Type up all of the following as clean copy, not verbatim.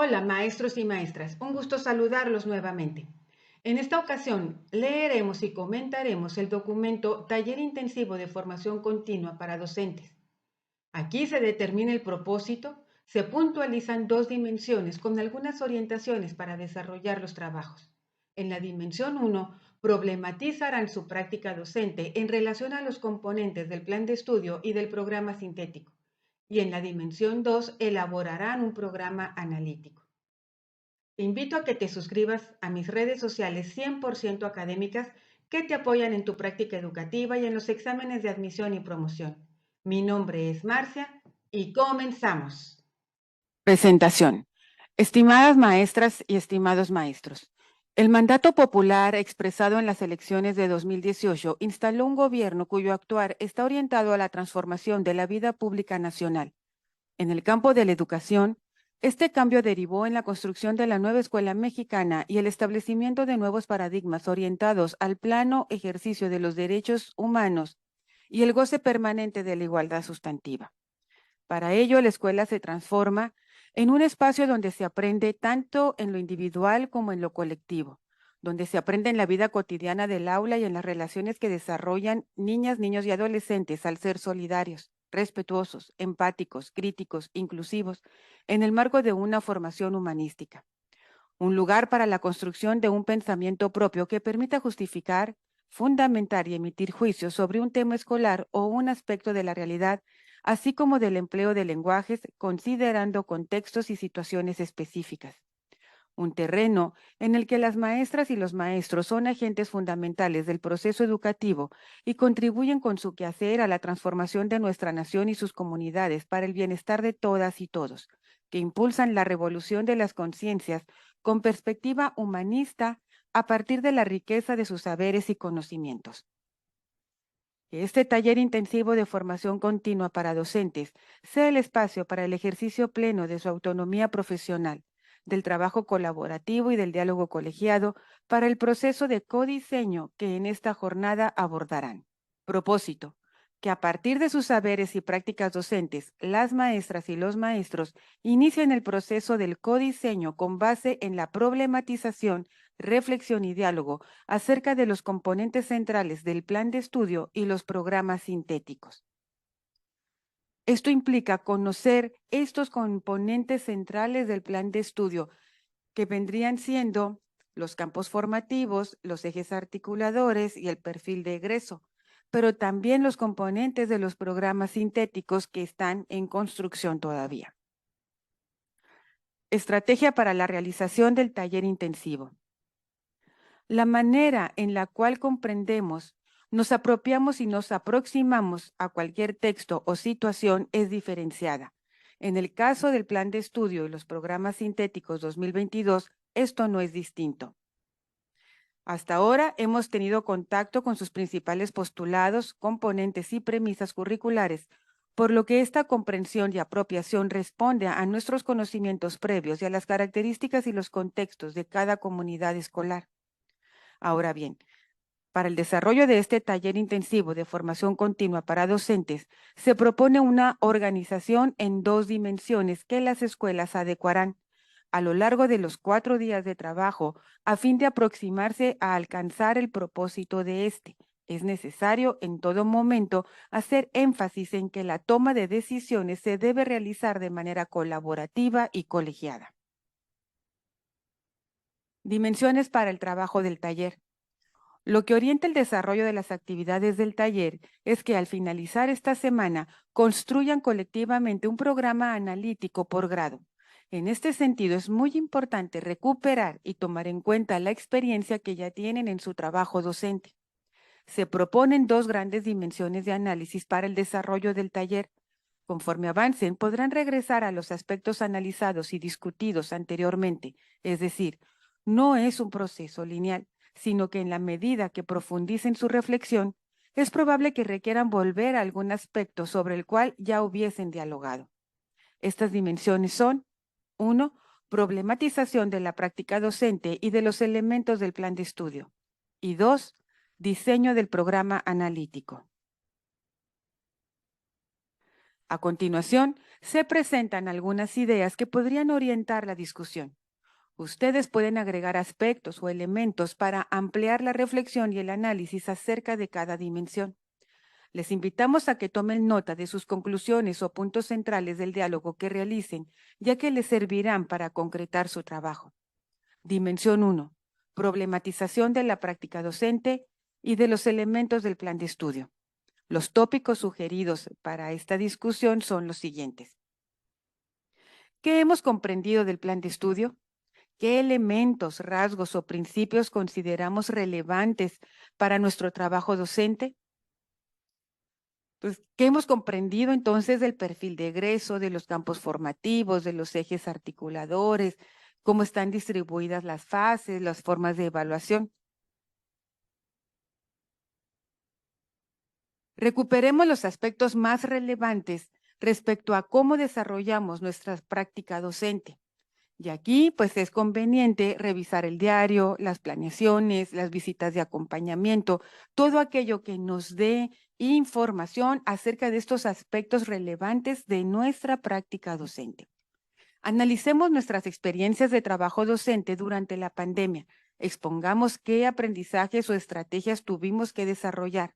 Hola, maestros y maestras. Un gusto saludarlos nuevamente. En esta ocasión, leeremos y comentaremos el documento Taller Intensivo de Formación Continua para Docentes. Aquí se determina el propósito, se puntualizan dos dimensiones con algunas orientaciones para desarrollar los trabajos. En la dimensión 1, problematizarán su práctica docente en relación a los componentes del plan de estudio y del programa sintético. Y en la dimensión 2, elaborarán un programa analítico. Te invito a que te suscribas a mis redes sociales 100% académicas que te apoyan en tu práctica educativa y en los exámenes de admisión y promoción. Mi nombre es Marcia y comenzamos. Presentación. Estimadas maestras y estimados maestros, el mandato popular expresado en las elecciones de 2018 instaló un gobierno cuyo actuar está orientado a la transformación de la vida pública nacional. En el campo de la educación, este cambio derivó en la construcción de la nueva escuela mexicana y el establecimiento de nuevos paradigmas orientados al plano ejercicio de los derechos humanos y el goce permanente de la igualdad sustantiva. Para ello, la escuela se transforma en un espacio donde se aprende tanto en lo individual como en lo colectivo, donde se aprende en la vida cotidiana del aula y en las relaciones que desarrollan niñas, niños y adolescentes al ser solidarios, respetuosos, empáticos, críticos, inclusivos, en el marco de una formación humanística. Un lugar para la construcción de un pensamiento propio que permita justificar, fundamentar y emitir juicios sobre un tema escolar o un aspecto de la realidad, así como del empleo de lenguajes, considerando contextos y situaciones específicas. Un terreno en el que las maestras y los maestros son agentes fundamentales del proceso educativo y contribuyen con su quehacer a la transformación de nuestra nación y sus comunidades para el bienestar de todas y todos, que impulsan la revolución de las conciencias con perspectiva humanista a partir de la riqueza de sus saberes y conocimientos. Que este taller intensivo de formación continua para docentes sea el espacio para el ejercicio pleno de su autonomía profesional, del trabajo colaborativo y del diálogo colegiado para el proceso de codiseño que en esta jornada abordarán. Propósito: que a partir de sus saberes y prácticas docentes, las maestras y los maestros inicien el proceso del codiseño con base en la problematización, reflexión y diálogo acerca de los componentes centrales del plan de estudio y los programas sintéticos. Esto implica conocer estos componentes centrales del plan de estudio, que vendrían siendo los campos formativos, los ejes articuladores y el perfil de egreso, pero también los componentes de los programas sintéticos que están en construcción todavía. Estrategia para la realización del taller intensivo. La manera en la cual comprendemos, nos apropiamos y nos aproximamos a cualquier texto o situación es diferenciada. En el caso del plan de estudio y los programas sintéticos 2022, esto no es distinto. Hasta ahora hemos tenido contacto con sus principales postulados, componentes y premisas curriculares, por lo que esta comprensión y apropiación responde a nuestros conocimientos previos y a las características y los contextos de cada comunidad escolar. Ahora bien, para el desarrollo de este taller intensivo de formación continua para docentes, se propone una organización en dos dimensiones que las escuelas adecuarán a lo largo de los 4 días de trabajo a fin de aproximarse a alcanzar el propósito de este. Es necesario en todo momento hacer énfasis en que la toma de decisiones se debe realizar de manera colaborativa y colegiada. Dimensiones para el trabajo del taller. Lo que orienta el desarrollo de las actividades del taller es que al finalizar esta semana construyan colectivamente un programa analítico por grado. En este sentido, es muy importante recuperar y tomar en cuenta la experiencia que ya tienen en su trabajo docente. Se proponen dos grandes dimensiones de análisis para el desarrollo del taller. Conforme avancen, podrán regresar a los aspectos analizados y discutidos anteriormente, es decir, no es un proceso lineal, sino que en la medida que profundicen su reflexión, es probable que requieran volver a algún aspecto sobre el cual ya hubiesen dialogado. Estas dimensiones son: 1. Problematización de la práctica docente y de los elementos del plan de estudio. Y 2. Diseño del programa analítico. A continuación, se presentan algunas ideas que podrían orientar la discusión. Ustedes pueden agregar aspectos o elementos para ampliar la reflexión y el análisis acerca de cada dimensión. Les invitamos a que tomen nota de sus conclusiones o puntos centrales del diálogo que realicen, ya que les servirán para concretar su trabajo. Dimensión 1. Problematización de la práctica docente y de los elementos del plan de estudio. Los tópicos sugeridos para esta discusión son los siguientes. ¿Qué hemos comprendido del plan de estudio? ¿Qué elementos, rasgos o principios consideramos relevantes para nuestro trabajo docente? Pues, ¿qué hemos comprendido entonces del perfil de egreso, de los campos formativos, de los ejes articuladores, cómo están distribuidas las fases, las formas de evaluación? Recuperemos los aspectos más relevantes respecto a cómo desarrollamos nuestra práctica docente. Y aquí, pues es conveniente revisar el diario, las planeaciones, las visitas de acompañamiento, todo aquello que nos dé información acerca de estos aspectos relevantes de nuestra práctica docente. Analicemos nuestras experiencias de trabajo docente durante la pandemia. Expongamos qué aprendizajes o estrategias tuvimos que desarrollar.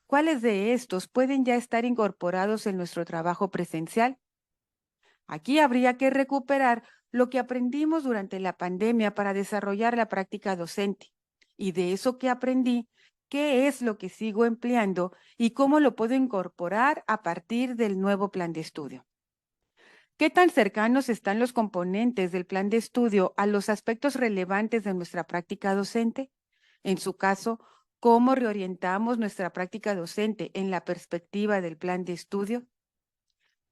¿Cuáles de estos pueden ya estar incorporados en nuestro trabajo presencial? Aquí habría que recuperar lo que aprendimos durante la pandemia para desarrollar la práctica docente. Y de eso que aprendí, ¿qué es lo que sigo empleando y cómo lo puedo incorporar a partir del nuevo plan de estudio? ¿Qué tan cercanos están los componentes del plan de estudio a los aspectos relevantes de nuestra práctica docente? En su caso, ¿cómo reorientamos nuestra práctica docente en la perspectiva del plan de estudio?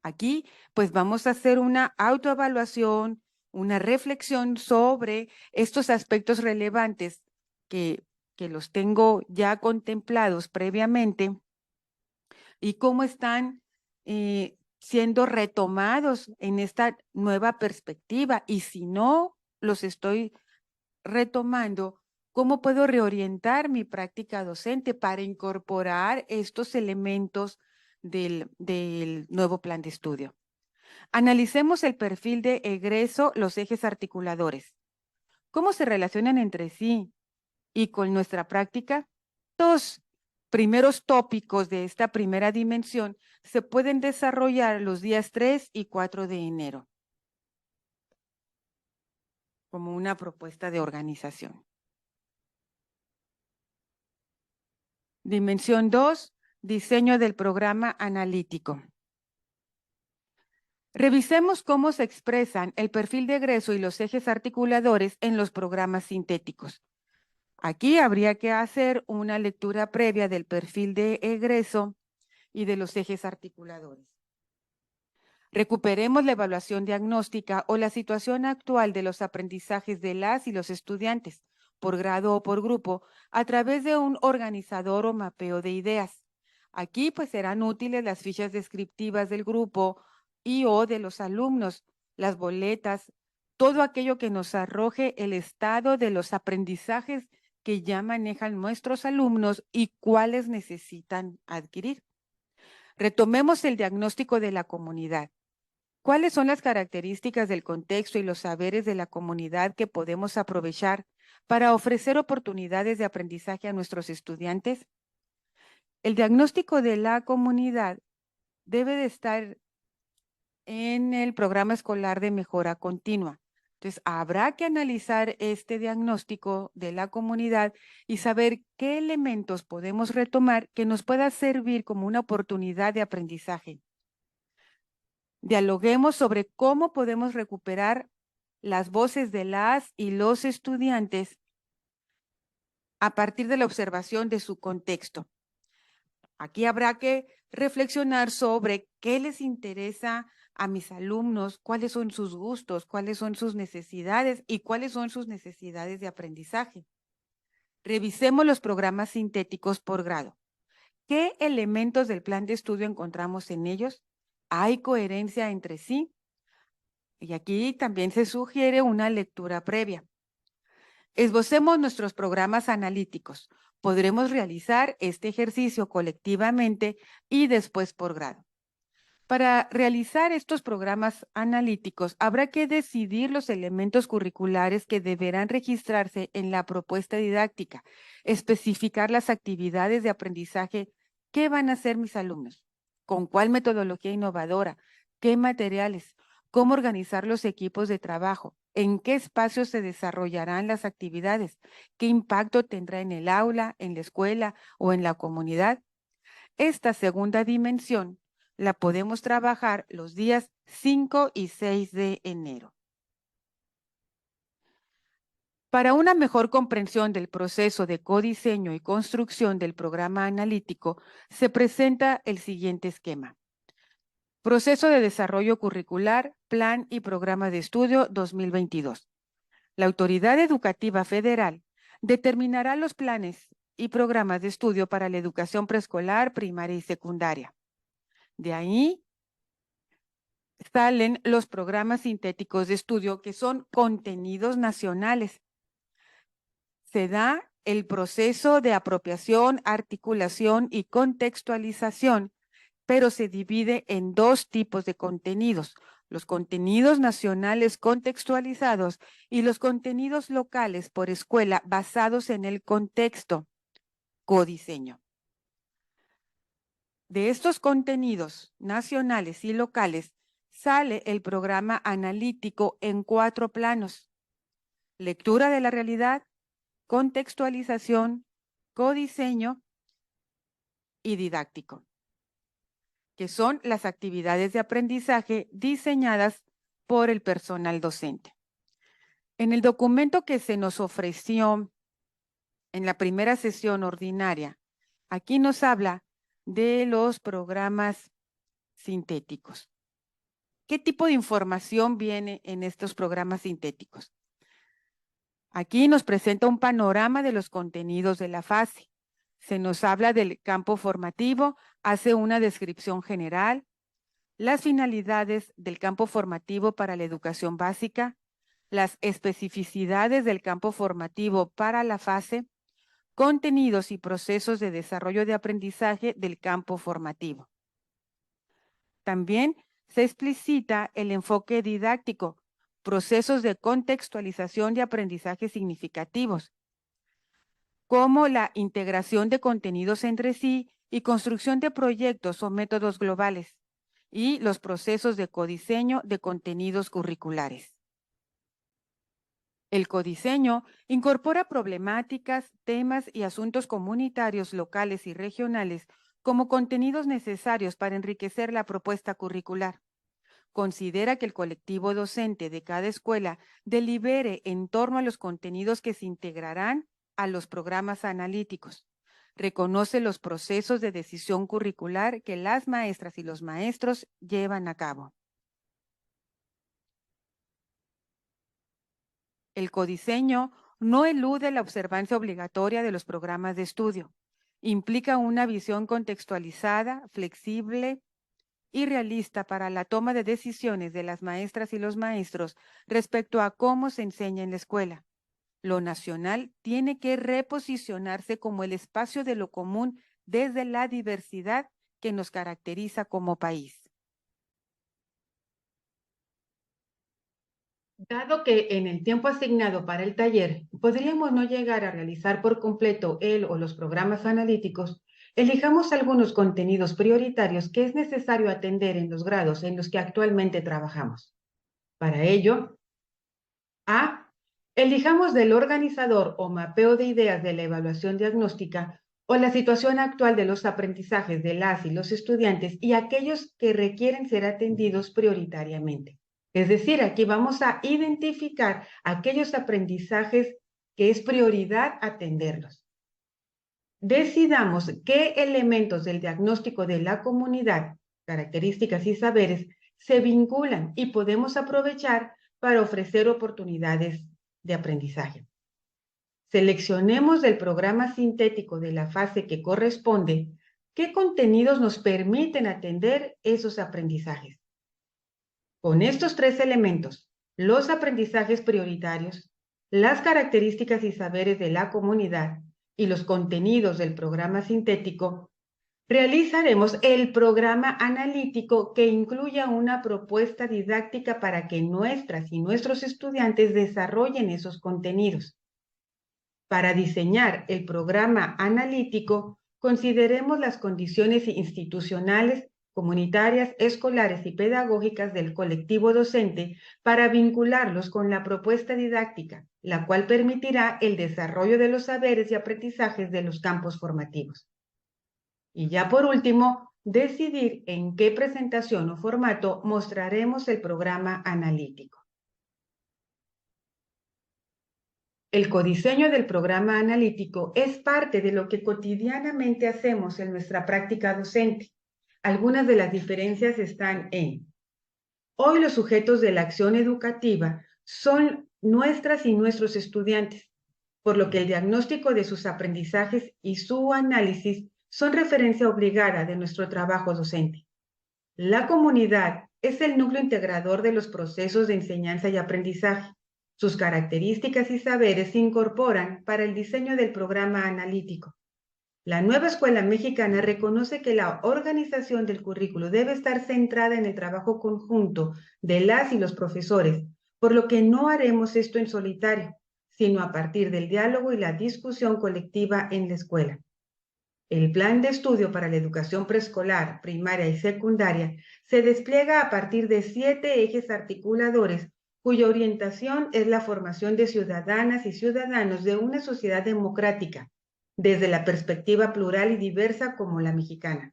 Aquí, pues vamos a hacer una autoevaluación, una reflexión sobre estos aspectos relevantes que los tengo ya contemplados previamente y cómo están siendo retomados en esta nueva perspectiva. Y si no los estoy retomando, ¿cómo puedo reorientar mi práctica docente para incorporar estos elementos del nuevo plan de estudio? Analicemos el perfil de egreso, los ejes articuladores. ¿Cómo se relacionan entre sí y con nuestra práctica? Los primeros tópicos de esta primera dimensión se pueden desarrollar los días 3 y 4 de enero como una propuesta de organización. Dimensión 2, diseño del programa analítico. Revisemos cómo se expresan el perfil de egreso y los ejes articuladores en los programas sintéticos. Aquí habría que hacer una lectura previa del perfil de egreso y de los ejes articuladores. Recuperemos la evaluación diagnóstica o la situación actual de los aprendizajes de las y los estudiantes, por grado o por grupo, a través de un organizador o mapeo de ideas. Aquí pues serán útiles las fichas descriptivas del grupo y o de los alumnos, las boletas, todo aquello que nos arroje el estado de los aprendizajes que ya manejan nuestros alumnos y cuáles necesitan adquirir. Retomemos el diagnóstico de la comunidad. ¿Cuáles son las características del contexto y los saberes de la comunidad que podemos aprovechar para ofrecer oportunidades de aprendizaje a nuestros estudiantes? El diagnóstico de la comunidad debe de estar en el programa escolar de mejora continua. Entonces, habrá que analizar este diagnóstico de la comunidad y saber qué elementos podemos retomar que nos pueda servir como una oportunidad de aprendizaje. Dialoguemos sobre cómo podemos recuperar las voces de las y los estudiantes a partir de la observación de su contexto. Aquí habrá que reflexionar sobre qué les interesa a mis alumnos, cuáles son sus gustos, cuáles son sus necesidades y cuáles son sus necesidades de aprendizaje. Revisemos los programas sintéticos por grado. ¿Qué elementos del plan de estudio encontramos en ellos? ¿Hay coherencia entre sí? Y aquí también se sugiere una lectura previa. Esbocemos nuestros programas analíticos. Podremos realizar este ejercicio colectivamente y después por grado. Para realizar estos programas analíticos, habrá que decidir los elementos curriculares que deberán registrarse en la propuesta didáctica, especificar las actividades de aprendizaje que van a hacer mis alumnos, con cuál metodología innovadora, qué materiales, cómo organizar los equipos de trabajo, en qué espacios se desarrollarán las actividades, qué impacto tendrá en el aula, en la escuela o en la comunidad. Esta segunda dimensión la podemos trabajar los días 5 y 6 de enero. Para una mejor comprensión del proceso de codiseño y construcción del programa analítico, se presenta el siguiente esquema. Proceso de desarrollo curricular, plan y programa de estudio 2022. La Autoridad Educativa Federal determinará los planes y programas de estudio para la educación preescolar, primaria y secundaria. De ahí salen los programas sintéticos de estudio, que son contenidos nacionales. Se da el proceso de apropiación, articulación y contextualización, pero se divide en dos tipos de contenidos: los contenidos nacionales contextualizados y los contenidos locales por escuela basados en el contexto, codiseño. De estos contenidos nacionales y locales sale el programa analítico en 4 planos: lectura de la realidad, contextualización, codiseño y didáctico, que son las actividades de aprendizaje diseñadas por el personal docente. En el documento que se nos ofreció en la primera sesión ordinaria, aquí nos habla de los programas sintéticos. ¿Qué tipo de información viene en estos programas sintéticos? Aquí nos presenta un panorama de los contenidos de la fase. Se nos habla del campo formativo, hace una descripción general, las finalidades del campo formativo para la educación básica, las especificidades del campo formativo para la fase, contenidos y procesos de desarrollo de aprendizaje del campo formativo. También se explicita el enfoque didáctico, procesos de contextualización de aprendizaje significativos, como la integración de contenidos entre sí y construcción de proyectos o métodos globales, y los procesos de codiseño de contenidos curriculares. El codiseño incorpora problemáticas, temas y asuntos comunitarios locales y regionales como contenidos necesarios para enriquecer la propuesta curricular. Considera que el colectivo docente de cada escuela delibere en torno a los contenidos que se integrarán a los programas analíticos. Reconoce los procesos de decisión curricular que las maestras y los maestros llevan a cabo. El codiseño no elude la observancia obligatoria de los programas de estudio. Implica una visión contextualizada, flexible y realista para la toma de decisiones de las maestras y los maestros respecto a cómo se enseña en la escuela. Lo nacional tiene que reposicionarse como el espacio de lo común desde la diversidad que nos caracteriza como país. Dado que en el tiempo asignado para el taller podríamos no llegar a realizar por completo el o los programas analíticos, elijamos algunos contenidos prioritarios que es necesario atender en los grados en los que actualmente trabajamos. Para ello, A. Elijamos del organizador o mapeo de ideas de la evaluación diagnóstica o la situación actual de los aprendizajes de las y los estudiantes y aquellos que requieren ser atendidos prioritariamente. Es decir, aquí vamos a identificar aquellos aprendizajes que es prioridad atenderlos. Decidamos qué elementos del diagnóstico de la comunidad, características y saberes se vinculan y podemos aprovechar para ofrecer oportunidades de aprendizaje. Seleccionemos del programa sintético de la fase que corresponde qué contenidos nos permiten atender esos aprendizajes. Con estos 3 elementos, los aprendizajes prioritarios, las características y saberes de la comunidad y los contenidos del programa sintético, Realizaremos el programa analítico que incluya una propuesta didáctica para que nuestras y nuestros estudiantes desarrollen esos contenidos. Para diseñar el programa analítico, consideremos las condiciones institucionales, comunitarias, escolares y pedagógicas del colectivo docente para vincularlos con la propuesta didáctica, la cual permitirá el desarrollo de los saberes y aprendizajes de los campos formativos. Y ya por último, decidir en qué presentación o formato mostraremos el programa analítico. El codiseño del programa analítico es parte de lo que cotidianamente hacemos en nuestra práctica docente. Algunas de las diferencias están en: hoy los sujetos de la acción educativa son nuestras y nuestros estudiantes, por lo que el diagnóstico de sus aprendizajes y su análisis son referencia obligada de nuestro trabajo docente. La comunidad es el núcleo integrador de los procesos de enseñanza y aprendizaje. Sus características y saberes se incorporan para el diseño del programa analítico. La nueva escuela mexicana reconoce que la organización del currículo debe estar centrada en el trabajo conjunto de las y los profesores, por lo que no haremos esto en solitario, sino a partir del diálogo y la discusión colectiva en la escuela. El plan de estudio para la educación preescolar, primaria y secundaria se despliega a partir de 7 ejes articuladores, cuya orientación es la formación de ciudadanas y ciudadanos de una sociedad democrática, desde la perspectiva plural y diversa como la mexicana.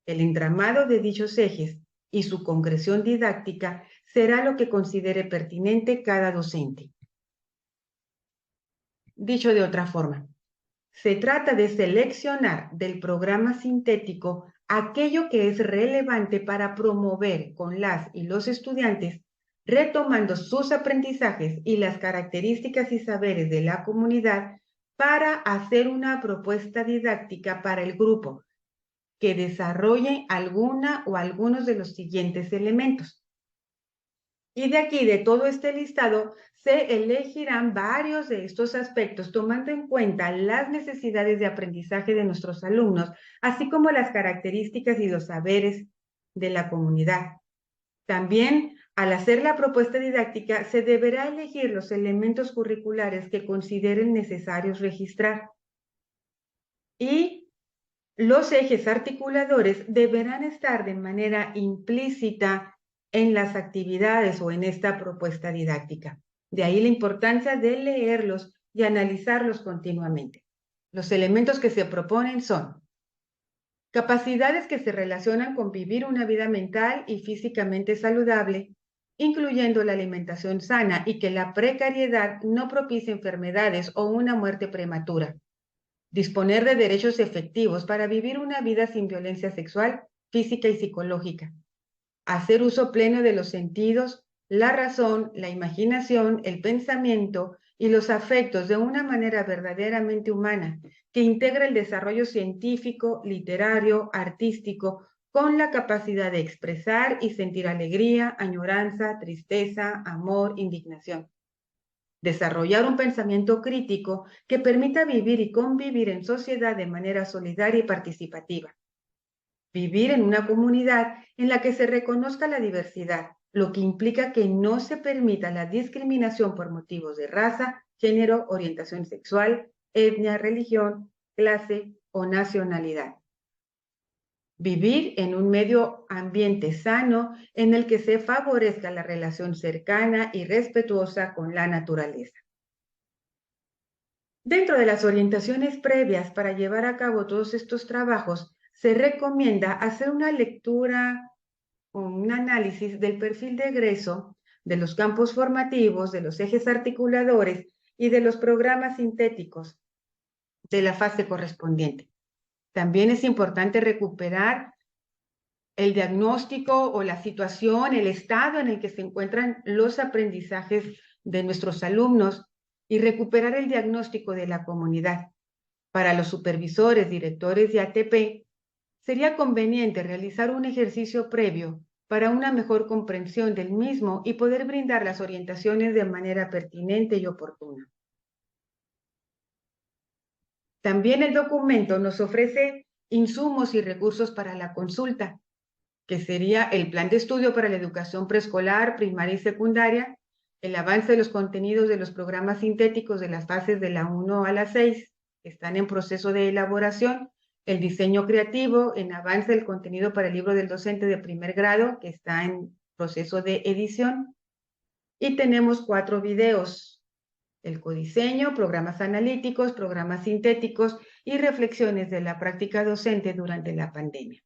El entramado de dichos ejes y su concreción didáctica será lo que considere pertinente cada docente. Dicho de otra forma, se trata de seleccionar del programa sintético aquello que es relevante para promover con las y los estudiantes, retomando sus aprendizajes y las características y saberes de la comunidad para hacer una propuesta didáctica para el grupo que desarrolle alguna o algunos de los siguientes elementos. Y de aquí, de todo este listado, se elegirán varios de estos aspectos, tomando en cuenta las necesidades de aprendizaje de nuestros alumnos, así como las características y los saberes de la comunidad. También, al hacer la propuesta didáctica, se deberá elegir los elementos curriculares que consideren necesarios registrar. Y los ejes articuladores deberán estar de manera implícita en las actividades o en esta propuesta didáctica. De ahí la importancia de leerlos y analizarlos continuamente. Los elementos que se proponen son capacidades que se relacionan con vivir una vida mental y físicamente saludable, incluyendo la alimentación sana y que la precariedad no propicie enfermedades o una muerte prematura. Disponer de derechos efectivos para vivir una vida sin violencia sexual, física y psicológica. Hacer uso pleno de los sentidos, la razón, la imaginación, el pensamiento y los afectos de una manera verdaderamente humana, que integra el desarrollo científico, literario, artístico, con la capacidad de expresar y sentir alegría, añoranza, tristeza, amor, indignación. Desarrollar un pensamiento crítico que permita vivir y convivir en sociedad de manera solidaria y participativa. Vivir en una comunidad en la que se reconozca la diversidad, lo que implica que no se permita la discriminación por motivos de raza, género, orientación sexual, etnia, religión, clase o nacionalidad. Vivir en un medio ambiente sano en el que se favorezca la relación cercana y respetuosa con la naturaleza. Dentro de las orientaciones previas para llevar a cabo todos estos trabajos, se recomienda hacer una lectura o un análisis del perfil de egreso, de los campos formativos, de los ejes articuladores y de los programas sintéticos de la fase correspondiente. También es importante recuperar el diagnóstico o la situación, el estado en el que se encuentran los aprendizajes de nuestros alumnos y recuperar el diagnóstico de la comunidad. Para los supervisores, directores y ATP, sería conveniente realizar un ejercicio previo para una mejor comprensión del mismo y poder brindar las orientaciones de manera pertinente y oportuna. También el documento nos ofrece insumos y recursos para la consulta, que sería el plan de estudio para la educación preescolar, primaria y secundaria, el avance de los contenidos de los programas sintéticos de las fases de la 1 a la 6, que están en proceso de elaboración, el diseño creativo, en avance del contenido para el libro del docente de primer grado, que está en proceso de edición, y tenemos 4 videos: el codiseño, programas analíticos, programas sintéticos y reflexiones de la práctica docente durante la pandemia.